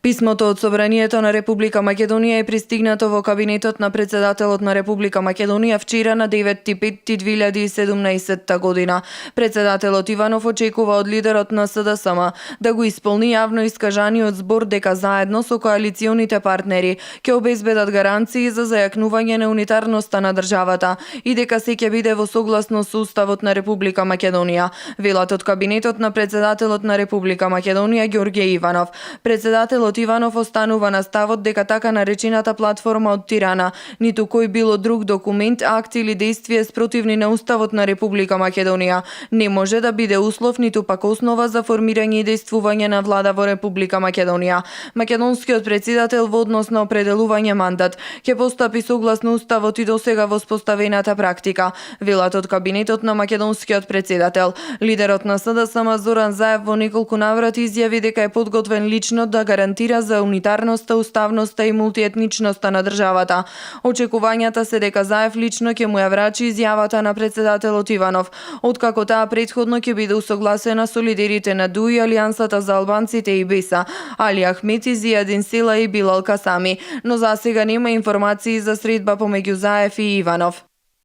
Писмото од Собранието на Република Македонија е пристигнато во кабинетот на председателот на Република Македонија вчера на 9.5.2017 година. Председателот Иванов очекува од лидерот на СДСМ да го исполни јавно искажаниот збор дека заедно со коалиционите партнери ќе обезбедат гаранции за зајакнување на унитарноста на државата и дека се ќе биде во согласност со Уставот на Република Македонија, велат од кабинетот на председателот на Република Македонија Ѓорѓе Иванов. Председателот Иванов останува на ставот дека така наречената платформа од Тирана, ниту кој било друг документ, акт или действие спротивни на Уставот на Република Македонија не може да биде услов ниту пак основа за формирање и действување на влада во Република Македонија. Македонскиот претседател во однос на определување мандат ќе постапи согласно Уставот и досега воспоставената практика, велат од кабинетот на македонскиот претседател. Лидерот на СДСМ Зоран Заев во неколку наврати изјави дека е подготвен лично да гарантира за унитарноста, уставноста и мултиетничноста на државата. Очекувањата се дека Заев лично ќе му ја врачи изјавата на председателот Иванов, откако таа претходно ќе биде усогласена со лидерите на ДУИ, Алијансата за албанците и БЕСА, Али Ахмети, Зијадин Села и Билал Касами, но засега нема информации за средба помеѓу Заев и Иванов.